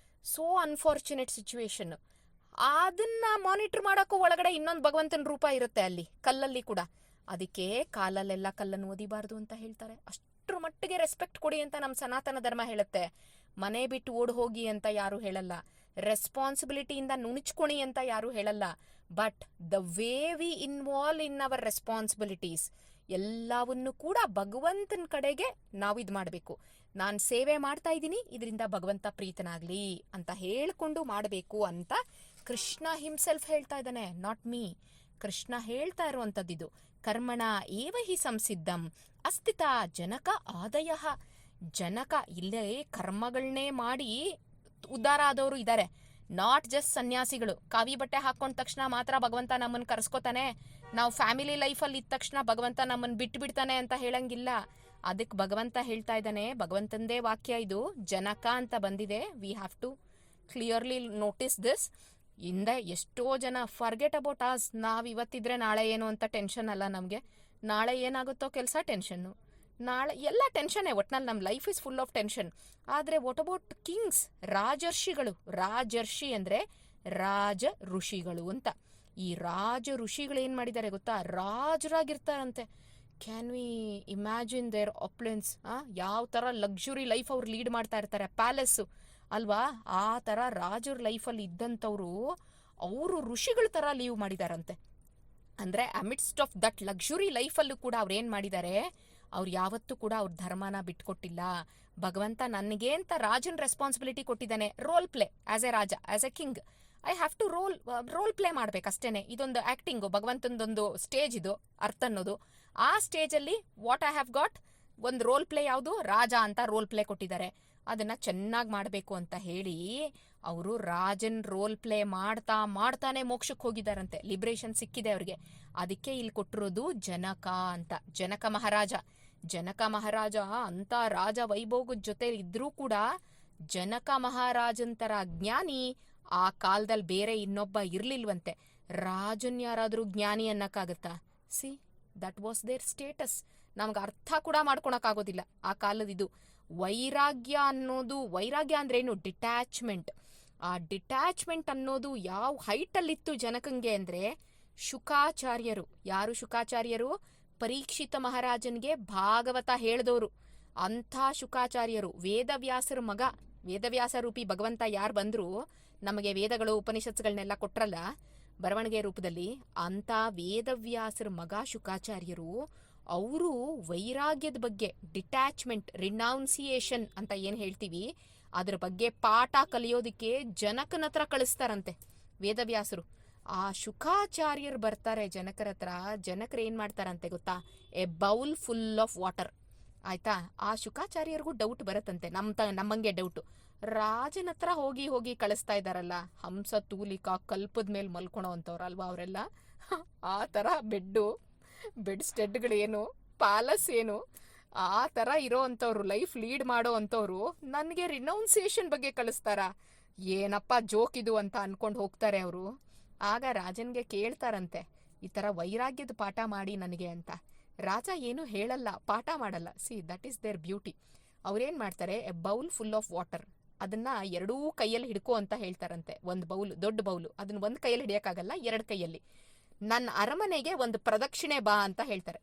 So unfortunate situation. ಅದನ್ನ ಮಾನಿಟರ್ ಮಾಡೋಕ್ಕೂ ಒಳಗಡೆ ಇನ್ನೊಂದು ಭಗವಂತನ ರೂಪ ಇರುತ್ತೆ ಅಲ್ಲಿ ಕಲ್ಲಲ್ಲಿ ಕೂಡ. ಅದಕ್ಕೆ ಕಾಲಲ್ಲೆಲ್ಲ ಕಲ್ಲನ್ನು ಓದಿಬಾರ್ದು ಅಂತ ಹೇಳ್ತಾರೆ. ಅಷ್ಟ್ರ ಮಟ್ಟಿಗೆ ರೆಸ್ಪೆಕ್ಟ್ ಕೊಡಿ ಅಂತ ನಮ್ಮ ಸನಾತನ ಧರ್ಮ ಹೇಳುತ್ತೆ. ಮನೆ ಬಿಟ್ಟು ಓಡ್ ಹೋಗಿ ಅಂತ ಯಾರು ಹೇಳಲ್ಲ, ರೆಸ್ಪಾನ್ಸಿಬಿಲಿಟಿಯಿಂದ ನುಣುಚ್ಕೊಣಿ ಅಂತ ಯಾರು ಹೇಳಲ್ಲ. But the way we involve in our responsibilities, ಎಲ್ಲವನ್ನು ಕೂಡ ಭಗವಂತನ ಕಡೆಗೆ ನಾವು ಇದು ಮಾಡಬೇಕು. ನಾನು ಸೇವೆ ಮಾಡ್ತಾ ಇದ್ದೀನಿ, ಇದರಿಂದ ಭಗವಂತ ಪ್ರೀತನಾಗ್ಲಿ ಅಂತ ಹೇಳ್ಕೊಂಡು ಮಾಡಬೇಕು ಅಂತ ಕೃಷ್ಣ ಹಿಮ್ಸೆಲ್ಫ್ ಹೇಳ್ತಾ ಇದ್ದಾನೆ, ನಾಟ್ ಮೀ. ಕೃಷ್ಣ ಹೇಳ್ತಾ ಇರುವಂಥದ್ದಿದು. ಕರ್ಮಣ ಏವ ಹಿ ಸಂಸಿದ್ಧಂ ಅಸ್ಥಿತ ಜನಕ ಆದಯ. ಜನಕ ಇಲ್ಲೇ ಕರ್ಮಗಳನ್ನೇ ಮಾಡಿ ಉದ್ಧಾರ ಆದವರು ಇದ್ದಾರೆ, ನಾಟ್ ಜಸ್ಟ್ ಸನ್ಯಾಸಿಗಳು. ಕಾವಿ ಬಟ್ಟೆ ಹಾಕೊಂಡ ತಕ್ಷಣ ಮಾತ್ರ ಭಗವಂತ ನಮ್ಮನ್ನು ಕರೆಸ್ಕೋತಾನೆ, ನಾವು ಫ್ಯಾಮಿಲಿ ಲೈಫಲ್ಲಿ ಇದ್ದ ತಕ್ಷಣ ಭಗವಂತ ನಮ್ಮನ್ನು ಬಿಟ್ಟು ಬಿಡ್ತಾನೆ ಅಂತ ಹೇಳಂಗಿಲ್ಲ. ಅದಕ್ಕೆ ಭಗವಂತ ಹೇಳ್ತಾ ಇದ್ದಾನೆ, ಭಗವಂತಂದೇ ವಾಕ್ಯ ಇದು, ಜನಕ ಅಂತ ಬಂದಿದೆ. We have to clearly notice this. ಇಂದ ಎಷ್ಟೋ ಜನ ಫರ್ಗೆಟ್ ಅಬೌಟ್ ಆಸ್. ನಾವು ಇವತ್ತಿದ್ರೆ ನಾಳೆ ಏನು ಅಂತ ಟೆನ್ಷನ್ ಅಲ್ಲ ನಮಗೆ. ನಾಳೆ ಏನಾಗುತ್ತೋ ಕೆಲಸ ಟೆನ್ಷನ್ನು, ನಾಳೆ ಎಲ್ಲ ಟೆನ್ಷನ್ನೇ. ಒಟ್ನಲ್ಲಿ ನಮ್ಮ life is full of tension. ಆದರೆ ವಾಟ್ ಅಬೌಟ್ ಕಿಂಗ್ಸ್, ರಾಜರ್ಷಿಗಳು? ರಾಜರ್ಷಿ ಅಂದರೆ ರಾಜ ಋಷಿಗಳು ಅಂತ. ಈ ರಾಜ ಋಷಿಗಳು ಏನು ಮಾಡಿದ್ದಾರೆ ಗೊತ್ತಾ? ರಾಜರಾಗಿರ್ತಾರಂತೆ. Can we imagine their opulence? ಯಾವ ಥರ ಲಕ್ಸುರಿ ಲೈಫ್ ಅವ್ರು ಲೀಡ್ ಮಾಡ್ತಾ ಇರ್ತಾರೆ, ಪ್ಯಾಲೆಸ್ಸು ಅಲ್ವಾ? ಆ ಥರ ರಾಜರ ಲೈಫಲ್ಲಿ ಇದ್ದಂಥವ್ರು ಅವರು ಋಷಿಗಳ ಥರ ಲೀವ್ ಮಾಡಿದಾರಂತೆ. ಅಂದರೆ ಅಮಿಡ್ಸ್ಟ್ ಆಫ್ ದಟ್ ಲಕ್ಸುರಿ ಲೈಫಲ್ಲೂ ಕೂಡ ಅವ್ರು ಏನು ಮಾಡಿದ್ದಾರೆ, ಅವ್ರು ಯಾವತ್ತೂ ಕೂಡ ಅವ್ರ ಧರ್ಮನ ಬಿಟ್ಕೊಟ್ಟಿಲ್ಲ. ಭಗವಂತ ನನಗೆ ಅಂತ ರಾಜನ ರೆಸ್ಪಾನ್ಸಿಬಿಲಿಟಿ ಕೊಟ್ಟಿದ್ದಾನೆ. Role play as a raja, as a king. I have to role play ಮಾಡ್ಬೇಕಷ್ಟೇನೆ. ಇದೊಂದು ಆ್ಯಕ್ಟಿಂಗು, ಭಗವಂತಂದೊಂದು ಸ್ಟೇಜ್ ಇದು, ಅರ್ಥ ಅನ್ನೋದು. ಆ ಸ್ಟೇಜಲ್ಲಿ ವಾಟ್ ಐ ಹ್ಯಾವ್ ಗಾಟ್, ಒಂದು ರೋಲ್ ಪ್ಲೇ ಯಾವುದು, ರಾಜ ಅಂತ ರೋಲ್ ಪ್ಲೇ ಕೊಟ್ಟಿದ್ದಾರೆ. ಅದನ್ನು ಚೆನ್ನಾಗಿ ಮಾಡಬೇಕು ಅಂತ ಹೇಳಿ ಅವರು ರಾಜನ್ ರೋಲ್ ಪ್ಲೇ ಮಾಡ್ತಾನೆ ಮೋಕ್ಷಕ್ಕೆ ಹೋಗಿದ್ದಾರಂತೆ. ಲಿಬ್ರೇಷನ್ ಸಿಕ್ಕಿದೆ ಅವ್ರಿಗೆ. ಅದಕ್ಕೆ ಇಲ್ಲಿ ಕೊಟ್ಟಿರೋದು ಜನಕ ಅಂತ. ಜನಕ ಮಹಾರಾಜ ಅಂತ ರಾಜ ವೈಭೋಗದ ಜೊತೆ ಇದ್ರೂ ಕೂಡ ಜನಕ ಮಹಾರಾಜಂತರ ಜ್ಞಾನಿ ಆ ಕಾಲದಲ್ಲಿ ಬೇರೆ ಇನ್ನೊಬ್ಬ ಇರ್ಲಿಲ್ವಂತೆ. ರಾಜನ್ ಯಾರಾದ್ರೂ ಜ್ಞಾನಿ ಅನ್ನಕ್ಕಾಗತ್ತಾ? See, that was their status. ನಮ್ಗೆ ಅರ್ಥ ಕೂಡ ಮಾಡ್ಕೊಳಕ್ಕಾಗೋದಿಲ್ಲ ಆ ಕಾಲದಿದು. ವೈರಾಗ್ಯ ಅನ್ನೋದು, ವೈರಾಗ್ಯ ಅಂದ್ರೇನು? ಡಿಟ್ಯಾಚ್ಮೆಂಟ್. ಆ ಡಿಟ್ಯಾಚ್ಮೆಂಟ್ ಅನ್ನೋದು ಯಾವ ಹೈಟಲ್ಲಿತ್ತು ಜನಕಂಗೆ ಅಂದ್ರೆ, ಶುಕಾಚಾರ್ಯರು. ಯಾರು ಶುಕಾಚಾರ್ಯರು? ಪರೀಕ್ಷಿತ ಮಹಾರಾಜನ್ಗೆ ಭಾಗವತ ಹೇಳ್ದವ್ರು. ಅಂಥ ಶುಕಾಚಾರ್ಯರು, ವೇದವ್ಯಾಸರ ಮಗ. ವೇದವ್ಯಾಸ ರೂಪಿ ಭಗವಂತ ಯಾರು ಬಂದ್ರು, ನಮಗೆ ವೇದಗಳು ಉಪನಿಷತ್ಗಳನ್ನೆಲ್ಲ ಕೊಟ್ರಲ್ಲ ಬರವಣಿಗೆ ರೂಪದಲ್ಲಿ, ಅಂಥ ವೇದವ್ಯಾಸರ ಮಗ ಶುಕಾಚಾರ್ಯರು. ಅವರು ವೈರಾಗ್ಯದ ಬಗ್ಗೆ, ಡಿಟ್ಯಾಚ್ಮೆಂಟ್, ರಿನೌನ್ಸಿಯೇಷನ್ ಅಂತ ಏನು ಹೇಳ್ತೀವಿ, ಅದ್ರ ಬಗ್ಗೆ ಪಾಠ ಕಲಿಯೋದಕ್ಕೆ ಜನಕನ ಹತ್ರ ಕಳಿಸ್ತಾರಂತೆ ವೇದವ್ಯಾಸರು. ಆ ಶುಕಾಚಾರ್ಯರು ಬರ್ತಾರೆ ಜನಕರ ಹತ್ರ. ಜನಕರು ಏನು ಮಾಡ್ತಾರಂತೆ ಗೊತ್ತಾ? A bowl full of water. ಆಯ್ತಾ? ಆ ಶುಕಾಚಾರ್ಯರಿಗೂ ಡೌಟ್ ಬರುತ್ತಂತೆ, ನಮ್ಮಂಗೆ ಡೌಟು. ರಾಜನ ಹತ್ರ ಹೋಗಿ ಹೋಗಿ ಕಳಿಸ್ತಾ ಇದ್ದಾರಲ್ಲ, ಹಂಸ ತೂಲಿಕಾ ಕಲ್ಪದ ಮೇಲೆ ಮಲ್ಕೊಳೋ ಅಂಥವ್ರಲ್ವಾ ಅವರೆಲ್ಲ. ಆ ಥರ ಬೆಡ್ ಸ್ಟೆಡ್ಗಳೇನು, ಪ್ಯಾಲಸ್ ಏನು, ಆ ಥರ ಇರೋ ಅಂಥವ್ರು, ಲೈಫ್ ಲೀಡ್ ಮಾಡೋ ಅಂಥವ್ರು ನನಗೆ ರಿನೌನ್ಸಿಯೇಷನ್ ಬಗ್ಗೆ ಕಳಿಸ್ತಾರಾ? ಏನಪ್ಪ ಜೋಕ್ ಇದು ಅಂತ ಅನ್ಕೊಂಡು ಹೋಗ್ತಾರೆ ಅವರು. ಆಗ ರಾಜನ್ಗೆ ಕೇಳ್ತಾರಂತೆ, ಈ ಥರ ವೈರಾಗ್ಯದ ಪಾಠ ಮಾಡಿ ನನಗೆ ಅಂತ. ರಾಜ ಏನು ಹೇಳಲ್ಲ, ಪಾಠ ಮಾಡಲ್ಲ. See, that is their beauty. ಅವ್ರೇನು ಮಾಡ್ತಾರೆ, a bowl full of water, ಅದನ್ನ ಎರಡೂ ಕೈಯಲ್ಲಿ ಹಿಡ್ಕೋ ಅಂತ ಹೇಳ್ತಾರಂತೆ. ಒಂದು ಬೌಲ್, ದೊಡ್ಡ ಬೌಲು, ಅದನ್ನ ಒಂದು ಕೈಯಲ್ಲಿ ಹಿಡಿಯೋಕ್ಕಾಗಲ್ಲ, ಎರಡು ಕೈಯಲ್ಲಿ. ನನ್ನ ಅರಮನೆಗೆ ಒಂದು ಪ್ರದಕ್ಷಿಣೆ ಬಾ ಅಂತ ಹೇಳ್ತಾರೆ.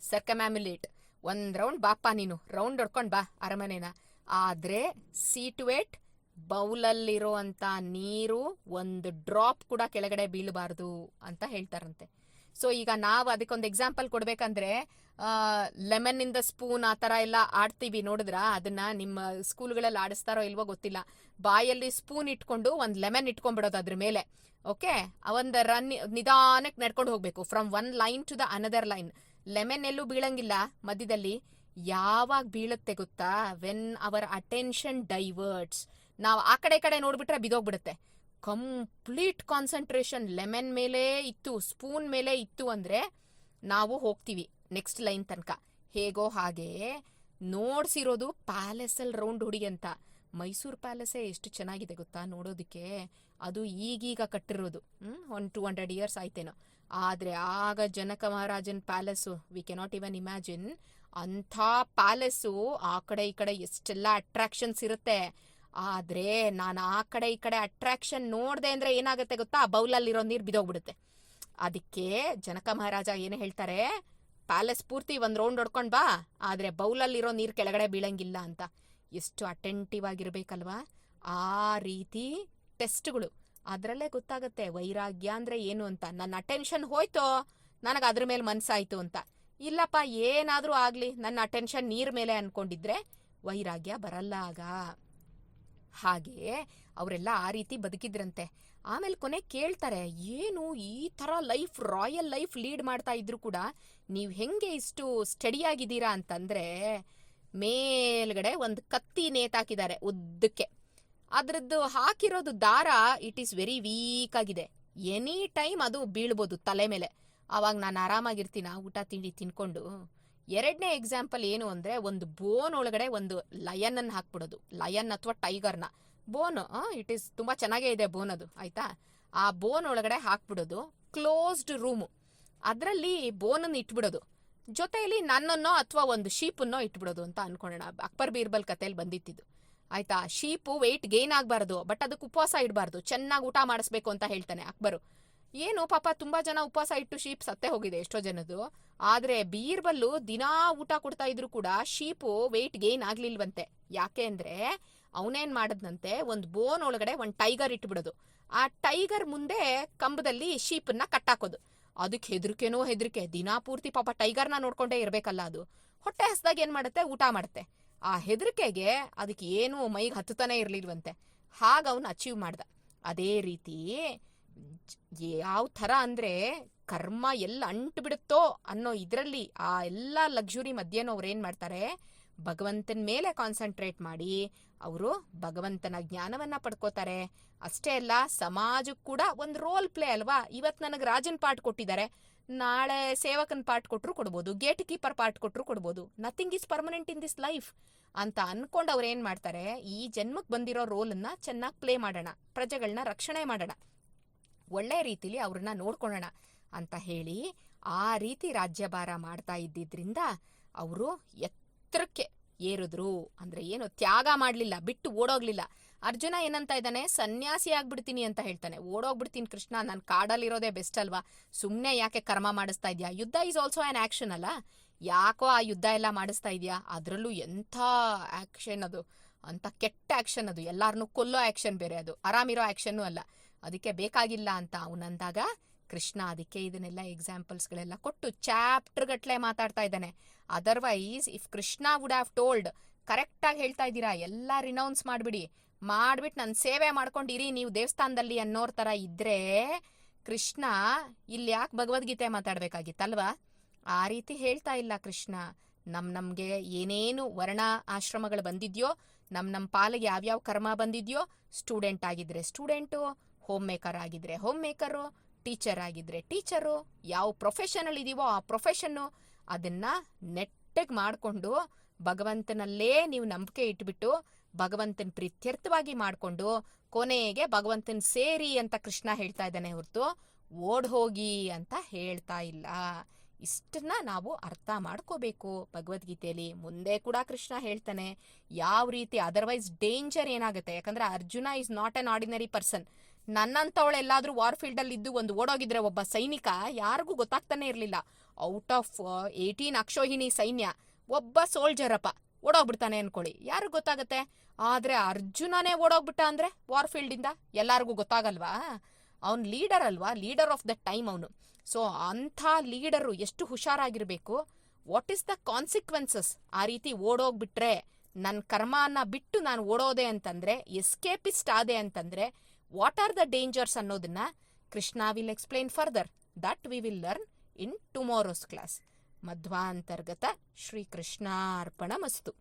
ಸರ್ಕಮ್ಯಾಮ್ಯುಲೇಟ್, ಒಂದು ರೌಂಡ್ ಬಾಪ್ಪ, ನೀನು ರೌಂಡ್ ಹೊಡ್ಕೊಂಡು ಬಾ ಅರಮನೆನ. ಆದರೆ ಸೀಟುವೇಟ್, ಬೌಲಲ್ಲಿರೋ ಅಂಥ ನೀರು ಒಂದು ಡ್ರಾಪ್ ಕೂಡ ಕೆಳಗಡೆ ಬೀಳಬಾರ್ದು ಅಂತ ಹೇಳ್ತಾರಂತೆ. ಸೊ ಈಗ ನಾವು ಅದಕ್ಕೊಂದು ಎಕ್ಸಾಂಪಲ್ ಕೊಡ್ಬೇಕಂದ್ರೆ, ಲೆಮನ್ ಇನ್ ದ ಸ್ಪೂನ್ ಆ ಥರ ಎಲ್ಲ ಆಡ್ತೀವಿ, ನೋಡಿದ್ರ? ಅದನ್ನ ನಿಮ್ಮ ಸ್ಕೂಲ್ಗಳಲ್ಲಿ ಆಡಿಸ್ತಾರೋ ಇಲ್ವೋ ಗೊತ್ತಿಲ್ಲ. ಬಾಯಲ್ಲಿ ಸ್ಪೂನ್ ಇಟ್ಕೊಂಡು ಒಂದು ಲೆಮನ್ ಇಟ್ಕೊಂಡ್ಬಿಡೋದು ಅದ್ರ ಮೇಲೆ. ಓಕೆ, ಒಂದು ನಿಧಾನಕ್ಕೆ ನಡ್ಕೊಂಡು ಹೋಗ್ಬೇಕು, from one line to the another line. Lemon ಎಲ್ಲೂ ಬೀಳಂಗಿಲ್ಲ ಮಧ್ಯದಲ್ಲಿ. ಯಾವಾಗ ಬೀಳುತ್ತೆ ಗೊತ್ತಾ? When our attention diverts. ನಾವು ಆ ಕಡೆ ನೋಡ್ಬಿಟ್ರೆ ಬಿದೋಗ್ಬಿಡುತ್ತೆ. ಕಂಪ್ಲೀಟ್ ಕಾನ್ಸಂಟ್ರೇಷನ್ ಲೆಮನ್ ಮೇಲೆ ಇತ್ತು, ಸ್ಪೂನ್ ಮೇಲೆ ಇತ್ತು ಅಂದ್ರೆ ನಾವು ಹೋಗ್ತೀವಿ ನೆಕ್ಸ್ಟ್ ಲೈನ್ ತನಕ. ಹೇಗೋ ಹಾಗೆ ನೋಡ್ಸಿರೋದು ಪ್ಯಾಲೇಸಲ್ಲಿ ರೌಂಡ್ ಹೊಡಿ ಅಂತ. ಮೈಸೂರು ಪ್ಯಾಲೇಸೇ ಎಷ್ಟು ಚೆನ್ನಾಗಿದೆ ಗೊತ್ತಾ ನೋಡೋದಕ್ಕೆ. ಅದು ಈಗೀಗ ಕಟ್ಟಿರೋದು, 200 years ಆಯ್ತೇನೋ. ಆದರೆ ಆಗ ಜನಕ ಮಹಾರಾಜನ್ palace, we cannot even imagine. ಅಂಥ ಪ್ಯಾಲೇಸು, ಆ ಕಡೆ ಈ ಕಡೆ ಎಷ್ಟೆಲ್ಲ ಅಟ್ರಾಕ್ಷನ್ಸ್ ಇರುತ್ತೆ. ಆದರೆ ನಾನು ಆ ಕಡೆ ಈ ಕಡೆ ಅಟ್ರಾಕ್ಷನ್ ನೋಡಿದೆ ಅಂದರೆ ಏನಾಗುತ್ತೆ ಗೊತ್ತಾ? ಆ ಬೌಲಲ್ಲಿರೋ ನೀರು ಬಿದೋಗ್ಬಿಡುತ್ತೆ. ಅದಕ್ಕೆ ಜನಕ ಮಹಾರಾಜ ಏನು ಹೇಳ್ತಾರೆ, ಪ್ಯಾಲೇಸ್ ಪೂರ್ತಿ ಒಂದು ರೌಂಡ್ ಹೊಡ್ಕೊಂಡು ಬಾ, ಆದರೆ ಬೌಲಲ್ಲಿರೋ ನೀರು ಕೆಳಗಡೆ ಬೀಳಂಗಿಲ್ಲ ಅಂತ. ಎಷ್ಟು ಅಟೆಂಟಿವ್ ಆಗಿರ್ಬೇಕಲ್ವಾ? ಆ ರೀತಿ ಟೆಸ್ಟ್ಗಳು. ಅದರಲ್ಲೇ ಗೊತ್ತಾಗುತ್ತೆ ವೈರಾಗ್ಯ ಅಂದರೆ ಏನು ಅಂತ. ನನ್ನ ಅಟೆನ್ಷನ್ ಹೋಯ್ತೋ, ನನಗೆ ಅದ್ರ ಮೇಲೆ ಮನಸ್ಸಾಯ್ತು ಅಂತ. ಇಲ್ಲಪ್ಪ, ಏನಾದರೂ ಆಗಲಿ ನನ್ನ ಅಟೆನ್ಷನ್ ನೀರ್ ಮೇಲೆ ಅನ್ಕೊಂಡಿದ್ರೆ ವೈರಾಗ್ಯ ಬರಲ್ಲ ಆಗ. ಹಾಗೆ ಅವರೆಲ್ಲ ಆ ರೀತಿ ಬದುಕಿದ್ರಂತೆ. ಆಮೇಲೆ ಕೊನೆ ಕೇಳ್ತಾರೆ, ಏನು ಈ ಥರ ಲೈಫ್, ರಾಯಲ್ ಲೈಫ್ ಲೀಡ್ ಮಾಡ್ತಾ ಇದ್ರು ಕೂಡ ನೀವು ಹೆಂಗೆ ಇಷ್ಟು ಸ್ಟಡಿಯಾಗಿದ್ದೀರಾ ಅಂತಂದರೆ, ಮೇಲ್ಗಡೆ ಒಂದು ಕತ್ತಿ ನೇತಾಕಿದ್ದಾರೆ ಉದ್ದಕ್ಕೆ. ಅದ್ರದ್ದು ಹಾಕಿರೋದು ದಾರ ಇಟ್ ಈಸ್ ವೆರಿ ವೀಕ್ ಆಗಿದೆ. ಎನಿ ಟೈಮ್ ಅದು ಬೀಳ್ಬೋದು ತಲೆ ಮೇಲೆ. ಆವಾಗ ನಾನು ಆರಾಮಾಗಿರ್ತೀನ ಊಟ ತಿಂಡಿ ತಿನ್ಕೊಂಡು. ಎರಡನೇ ಎಕ್ಸಾಂಪಲ್ ಏನು ಅಂದರೆ, ಒಂದು ಬೋನ್ ಒಳಗಡೆ ಒಂದು ಲಯನನ್ನು ಹಾಕ್ಬಿಡೋದು. ಲಯನ್ ಅಥವಾ ಟೈಗರ್ನ ಬೋನ್, ಇಟ್ ಈಸ್ ತುಂಬ ಚೆನ್ನಾಗೇ ಇದೆ ಬೋನ್ ಅದು, ಆಯಿತಾ? ಆ ಬೋನ್ ಒಳಗಡೆ ಹಾಕ್ಬಿಡೋದು. ಕ್ಲೋಸ್ಡ್ ರೂಮು, ಅದರಲ್ಲಿ ಬೋನನ್ನು ಇಟ್ಬಿಡೋದು. ಜೊತೆಯಲ್ಲಿ ನನ್ನನ್ನೋ ಅಥವಾ ಒಂದು ಶೀಪನ್ನೋ ಇಟ್ಬಿಡೋದು ಅಂತ ಅನ್ಕೊಳ್ಳೋಣ. ಅಕ್ಬರ್ ಬೀರ್ಬಲ್ ಕಥೆಯಲ್ಲಿ ಬಂದಿತ್ತಿದ್ದು, ಆಯ್ತಾ? ಶೀಪು ವೆಯ್ಟ್ ಗೇನ್ ಆಗಬಾರ್ದು, ಬಟ್ ಅದಕ್ಕೆ ಉಪವಾಸ ಇಡಬಾರ್ದು, ಚೆನ್ನಾಗಿ ಊಟ ಮಾಡಿಸ್ಬೇಕು ಅಂತ ಹೇಳ್ತಾನೆ ಅಕ್ಬರು. ಏನು ಪಾಪ ತುಂಬ ಜನ ಉಪವಾಸ ಇಟ್ಟು ಶೀಪ್ ಸತ್ತೇ ಹೋಗಿದೆ ಎಷ್ಟೋ ಜನದ್ದು. ಆದರೆ ಬೀರ್ಬಲ್ಲು ದಿನಾ ಊಟ ಕೊಡ್ತಾ ಇದ್ರು ಕೂಡ ಶೀಪು ವೆಯ್ಟ್ ಗೇನ್ ಆಗ್ಲಿಲ್ವಂತೆ. ಯಾಕೆ ಅಂದರೆ ಅವನೇನು ಮಾಡದ್ನಂತೆ, ಒಂದು ಬೋನ್ ಒಳಗಡೆ ಒಂದು ಟೈಗರ್ ಇಟ್ಬಿಡೋದು. ಆ ಟೈಗರ್ ಮುಂದೆ ಕಂಬದಲ್ಲಿ ಶೀಪನ್ನ ಕಟ್ಟಾಕೋದು. ಅದಕ್ಕೆ ಹೆದರಿಕೆ, ದಿನಾ ಪೂರ್ತಿ ಪಾಪ ಟೈಗರ್ನ ನೋಡ್ಕೊಂಡೇ ಇರಬೇಕಲ್ಲ ಅದು. ಹೊಟ್ಟೆ ಹಸ್ದಾಗ ಏನು ಮಾಡುತ್ತೆ, ಊಟ ಮಾಡುತ್ತೆ. ಆ ಹೆದರಿಕೆಗೆ ಅದಕ್ಕೆ ಏನೂ ಮೈಗೆ ಹತ್ತುತ್ತಾನೆ ಇರಲಿಲ್ವಂತೆ. ಹಾಗ ಅವನು ಅಚೀವ್ ಮಾಡ್ದ. ಅದೇ ರೀತಿ ಯಾವ ಥರ ಅಂದರೆ, ಕರ್ಮ ಎಲ್ಲ ಅಂಟು ಬಿಡುತ್ತೋ ಅನ್ನೋ ಇದರಲ್ಲಿ ಆ ಎಲ್ಲ ಲಕ್ಸುರಿ ಮಧ್ಯೆನೂ ಅವ್ರು ಏನು ಮಾಡ್ತಾರೆ, ಭಗವಂತನ ಮೇಲೆ ಕಾನ್ಸಂಟ್ರೇಟ್ ಮಾಡಿ ಅವರು ಭಗವಂತನ ಜ್ಞಾನವನ್ನು ಪಡ್ಕೋತಾರೆ. ಅಷ್ಟೇ ಅಲ್ಲ, ಸಮಾಜಕ್ಕೆ ಕೂಡ ಒಂದು ರೋಲ್ ಪ್ಲೇ ಅಲ್ವಾ. ಇವತ್ತು ನನಗೆ ರಾಜನ್ ಪಾಠ ಕೊಟ್ಟಿದ್ದಾರೆ, ನಾಳೆ ಸೇವಕನ್ ಪಾರ್ಟ್ ಕೊಟ್ಟರು ಕೊಡ್ಬೋದು, ಗೇಟ್ ಕೀಪರ್ ಪಾರ್ಟ್ ಕೊಟ್ಟರು ಕೊಡ್ಬೋದು. Nothing is permanent in this life ಅಂತ ಅನ್ಕೊಂಡು ಅವ್ರು ಏನು ಮಾಡ್ತಾರೆ, ಈ ಜನ್ಮಕ್ಕೆ ಬಂದಿರೋ ರೋಲನ್ನು ಚೆನ್ನಾಗಿ ಪ್ಲೇ ಮಾಡೋಣ, ಪ್ರಜೆಗಳನ್ನ ರಕ್ಷಣೆ ಮಾಡೋಣ, ಒಳ್ಳೆ ರೀತಿಲಿ ಅವ್ರನ್ನ ನೋಡ್ಕೊಳ್ಳೋಣ ಅಂತ ಹೇಳಿ ಆ ರೀತಿ ರಾಜ್ಯಭಾರ ಮಾಡ್ತಾ ಇದ್ದಿದ್ರಿಂದ ಅವರು ಎತ್ತರಕ್ಕೆ ಏರಿದ್ರು. ಅಂದರೆ ಏನು, ತ್ಯಾಗ ಮಾಡಲಿಲ್ಲ, ಬಿಟ್ಟು ಓಡೋಗ್ಲಿಲ್ಲ. ಅರ್ಜುನ ಏನಂತ ಇದ್ದಾನೆ, ಸನ್ಯಾಸಿ ಆಗ್ಬಿಡ್ತೀನಿ ಅಂತ ಹೇಳ್ತಾನೆ. ಓಡೋಗ್ಬಿಡ್ತೀನಿ ಕೃಷ್ಣ, ನಾನು ಕಾಡಲ್ಲಿರೋದೇ ಬೆಸ್ಟ್ ಅಲ್ವಾ, ಸುಮ್ಮನೆ ಯಾಕೆ ಕರ್ಮ ಮಾಡಿಸ್ತಾ ಇದೆಯಾ? ಯುದ್ಧ ಈಸ್ ಆಲ್ಸೋ ಆ್ಯನ್ ಆ್ಯಕ್ಷನ್ ಅಲ್ಲ, ಯಾಕೋ ಆ ಯುದ್ಧ ಎಲ್ಲ ಮಾಡಿಸ್ತಾ ಇದೆಯಾ? ಅದರಲ್ಲೂ ಎಂಥ ಆ್ಯಕ್ಷನ್ ಅದು, ಅಂಥ ಕೆಟ್ಟ ಆ್ಯಕ್ಷನ್ ಅದು, ಎಲ್ಲಾರನ್ನೂ ಕೊಲ್ಲೋ ಆ್ಯಕ್ಷನ್ ಬೇರೆ, ಅದು ಆರಾಮಿರೋ ಆ್ಯಕ್ಷನ್ನು ಅಲ್ಲ. ಅದಕ್ಕೆ ಬೇಕಾಗಿಲ್ಲ ಅಂತ ಅವನಂದಾಗ ಕೃಷ್ಣ ಅದಕ್ಕೆ ಇದನ್ನೆಲ್ಲ ಎಕ್ಸಾಂಪಲ್ಸ್ಗಳೆಲ್ಲ ಕೊಟ್ಟು ಚಾಪ್ಟರ್ ಗಟ್ಲೆ ಮಾತಾಡ್ತಾ ಇದ್ದಾನೆ. Otherwise if Krishna would have told, ಕರೆಕ್ಟಾಗಿ ಹೇಳ್ತಾ ಇದ್ದೀರಾ, ಎಲ್ಲ ರಿನೌನ್ಸ್ ಮಾಡ್ಬಿಟ್ಟು ನನ್ನ ಸೇವೆ ಮಾಡ್ಕೊಂಡಿರಿ ನೀವು ದೇವಸ್ಥಾನದಲ್ಲಿ ಅನ್ನೋರ್ ಥರ ಇದ್ರೆ ಕೃಷ್ಣ ಇಲ್ಲಿ ಯಾಕೆ ಭಗವದ್ಗೀತೆ ಮಾತಾಡ್ಬೇಕಾಗಿತ್ತಲ್ವಾ? ಆ ರೀತಿ ಹೇಳ್ತಾ ಇಲ್ಲ ಕೃಷ್ಣ. ನಮ್ಗೆ ಏನೇನು ವರ್ಣ ಆಶ್ರಮಗಳು ಬಂದಿದ್ಯೋ, ನಮ್ಮ ಪಾಲಿಗೆ ಯಾವ್ಯಾವ ಕರ್ಮ ಬಂದಿದ್ಯೋ, ಸ್ಟೂಡೆಂಟ್ ಆಗಿದ್ರೆ ಸ್ಟೂಡೆಂಟು, ಹೋಮ್ ಮೇಕರ್ ಆಗಿದ್ರೆ ಹೋಮ್ ಮೇಕರು, ಟೀಚರ್ ಆಗಿದ್ರೆ ಟೀಚರು, ಯಾವ ಪ್ರೊಫೆಷನಲ್ಲಿ ಇದೀವೋ ಆ ಪ್ರೊಫೆಷನ್ನು, ಅದನ್ನ ನೆಟ್ಟಗೆ ಮಾಡಿಕೊಂಡು ಭಗವಂತನಲ್ಲೇ ನೀವು ನಂಬಿಕೆ ಇಟ್ಬಿಟ್ಟು ಭಗವಂತನ ಪ್ರೀತ್ಯರ್ಥವಾಗಿ ಮಾಡಿಕೊಂಡು ಕೊನೆಗೆ ಭಗವಂತನ ಸೇರಿ ಅಂತ ಕೃಷ್ಣ ಹೇಳ್ತಾ ಇದ್ದಾನೆ ಹೊರತು ಓಡ್ ಹೋಗಿ ಅಂತ ಹೇಳ್ತಾ ಇಲ್ಲ. ಇಷ್ಟನ್ನ ನಾವು ಅರ್ಥ ಮಾಡ್ಕೋಬೇಕು ಭಗವದ್ಗೀತೆಯಲ್ಲಿ. ಮುಂದೆ ಕೂಡ ಕೃಷ್ಣ ಹೇಳ್ತಾನೆ ಯಾವ ರೀತಿ, ಅದರ್ವೈಸ್ ಡೇಂಜರ್ ಏನಾಗುತ್ತೆ. ಯಾಕಂದ್ರೆ Arjuna is not an ordinary person. ನನ್ನಂತವಳು ಎಲ್ಲಾದ್ರೂ ವಾರ್ ಫೀಲ್ಡಲ್ಲಿ ಇದ್ದು ಒಂದು ಓಡೋಗಿದ್ರೆ ಒಬ್ಬ ಸೈನಿಕ ಯಾರಿಗೂ ಗೊತ್ತಾಗ್ತಾನೆ ಇರಲಿಲ್ಲ. ಔಟ್ ಆಫ್ 18 ಅಕ್ಷೋಹಿಣಿ ಸೈನ್ಯ ಒಬ್ಬ ಸೋಲ್ಜರಪ್ಪ ಓಡೋಗ್ಬಿಡ್ತಾನೆ ಅನ್ಕೊಳ್ಳಿ, ಯಾರಿಗೂ ಗೊತ್ತಾಗತ್ತೆ. ಆದ್ರೆ ಅರ್ಜುನನೇ ಓಡೋಗ್ಬಿಟ್ಟ ಅಂದ್ರೆ ವಾರ್ ಫೀಲ್ಡಿಂದ ಎಲ್ಲಾರ್ಗೂ ಗೊತ್ತಾಗಲ್ವಾ? ಅವ್ನು ಲೀಡರ್ ಅಲ್ವಾ, ಲೀಡರ್ ಆಫ್ ದ ಟೈಮ್ ಅವನು. ಸೊ ಅಂಥ ಲೀಡರು ಎಷ್ಟು ಹುಷಾರಾಗಿರ್ಬೇಕು. What is the consequences? ಆ ರೀತಿ ಓಡೋಗ್ಬಿಟ್ರೆ, ನನ್ನ ಕರ್ಮನ ಬಿಟ್ಟು ನಾನು ಓಡೋದೆ ಅಂತಂದ್ರೆ, ಎಸ್ಕೇಪಿಸ್ಟ್ ಆದೆ ಅಂತಂದ್ರೆ ವಾಟ್ ಆರ್ ದ ಡೇಂಜರ್ಸ್ ಅನ್ನೋದನ್ನ Krishna will explain further. That we will learn in tomorrow's class. ಮಧ್ವಾಂತರ್ಗತ ಶ್ರೀಕೃಷ್ಣಾರ್ಪಣಮಸ್ತು.